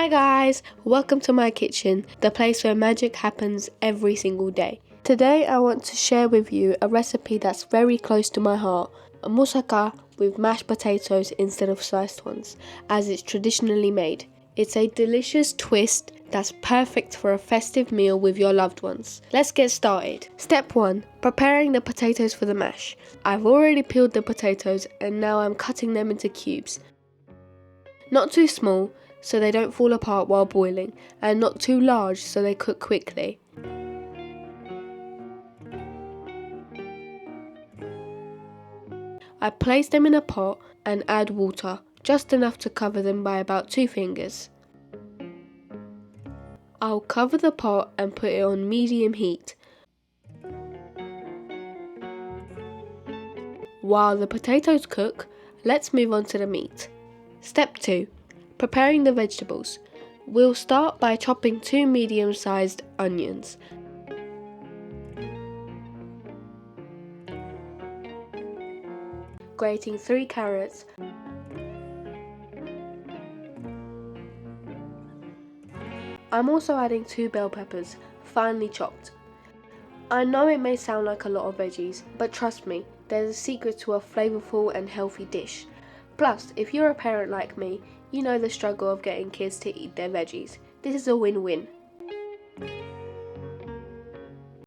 Hi guys, welcome to my kitchen, the place where magic happens every single day. Today I want to share with you a recipe that's very close to my heart, a moussaka with mashed potatoes instead of sliced ones, as it's traditionally made. It's a delicious twist that's perfect for a festive meal with your loved ones. Let's get started. Step 1. Preparing the potatoes for the mash. I've already peeled the potatoes and now I'm cutting them into cubes. Not too small, so they don't fall apart while boiling, and not too large so they cook quickly. I place them in a pot and add water, just enough to cover them by about 2 fingers. I'll cover the pot and put it on medium heat. While the potatoes cook, let's move on to the meat. Step 2. Preparing the vegetables. We'll start by chopping 2 medium-sized onions. Grating 3 carrots. I'm also adding 2 bell peppers, finely chopped. I know it may sound like a lot of veggies, but trust me, there's a secret to a flavorful and healthy dish. Plus, if you're a parent like me, you know the struggle of getting kids to eat their veggies. This is a win-win.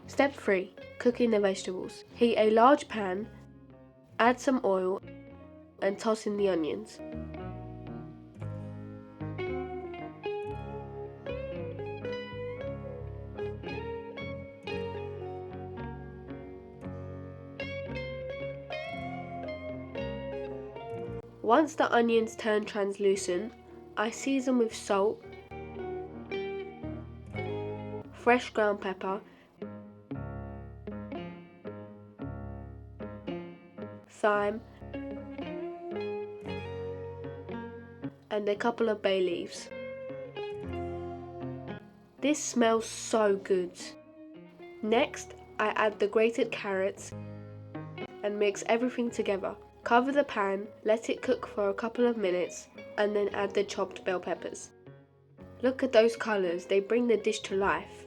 Step 3. Cooking the vegetables. Heat a large pan, add some oil, and toss in the onions. Once the onions turn translucent, I season with salt, fresh ground pepper, thyme, and a couple of bay leaves. This smells so good. Next, I add the grated carrots and mix everything together. Cover the pan, let it cook for a couple of minutes, and then add the chopped bell peppers. Look at those colours, they bring the dish to life.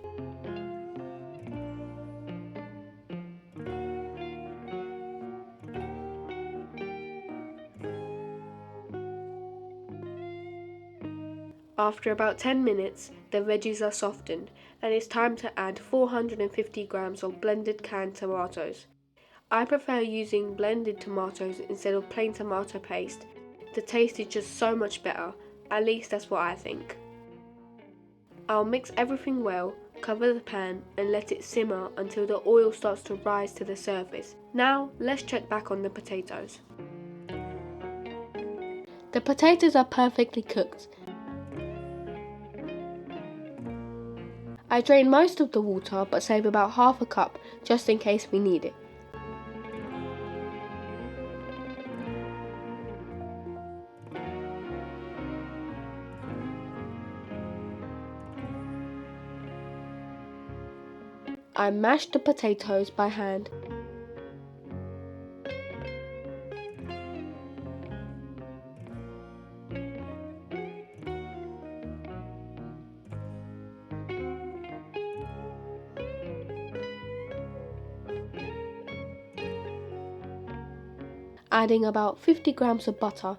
After about 10 minutes, the veggies are softened, and it's time to add 450 grams of blended canned tomatoes. I prefer using blended tomatoes instead of plain tomato paste. The taste is just so much better, at least that's what I think. I'll mix everything well, cover the pan and let it simmer until the oil starts to rise to the surface. Now let's check back on the potatoes. The potatoes are perfectly cooked. I drain most of the water but save about half a cup just in case we need it. I mash the potatoes by hand. Adding about 50 grams of butter,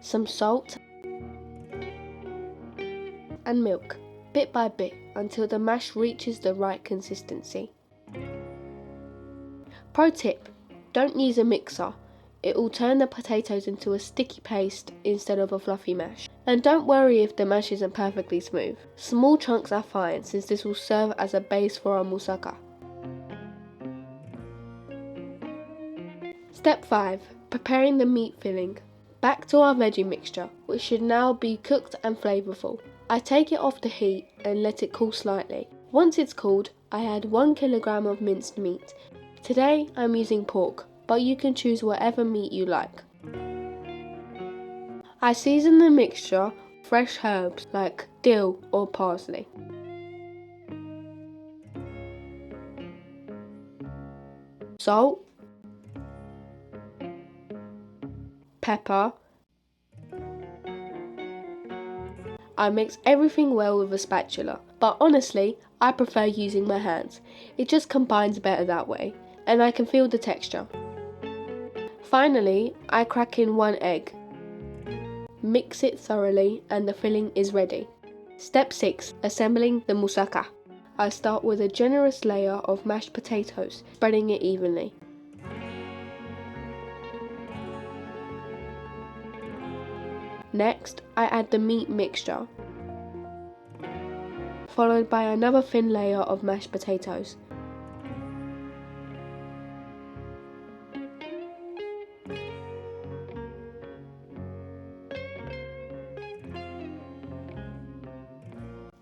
some salt, and milk, bit by bit, until the mash reaches the right consistency. Pro tip, don't use a mixer. It will turn the potatoes into a sticky paste instead of a fluffy mash. And don't worry if the mash isn't perfectly smooth. Small chunks are fine since this will serve as a base for our moussaka. Step 5. Preparing the meat filling. Back to our veggie mixture, which should now be cooked and flavorful. I take it off the heat and let it cool slightly. Once it's cooled, I add 1 kilogram of minced meat. Today I'm using pork, but you can choose whatever meat you like. I season the mixture with fresh herbs like dill or parsley. Salt, pepper. I mix everything well with a spatula, but honestly, I prefer using my hands. It just combines better that way, and I can feel the texture. Finally, I crack in 1 egg. Mix it thoroughly and the filling is ready. Step 6. Assembling the moussaka. I start with a generous layer of mashed potatoes, spreading it evenly. Next, I add the meat mixture, followed by another thin layer of mashed potatoes.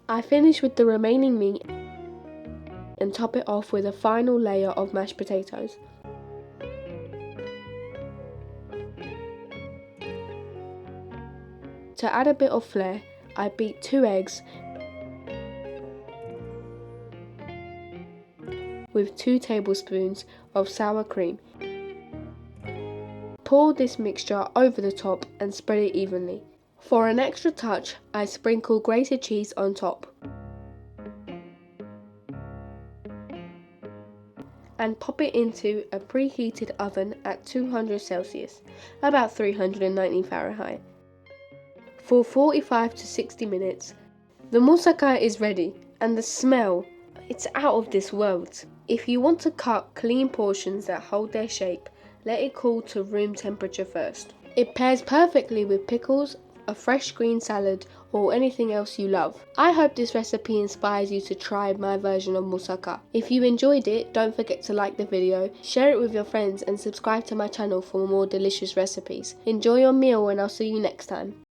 I finish with the remaining meat and top it off with a final layer of mashed potatoes. To add a bit of flair, I beat 2 eggs with 2 tablespoons of sour cream. Pour this mixture over the top and spread it evenly. For an extra touch, I sprinkle grated cheese on top. And pop it into a preheated oven at 200 Celsius, about 390 Fahrenheit. For 45 to 60 minutes, the moussaka is ready, and the smell, it's out of this world. If you want to cut clean portions that hold their shape, let it cool to room temperature first. It pairs perfectly with pickles, a fresh green salad, or anything else you love. I hope this recipe inspires you to try my version of moussaka. If you enjoyed it, don't forget to like the video, share it with your friends, and subscribe to my channel for more delicious recipes. Enjoy your meal, and I'll see you next time.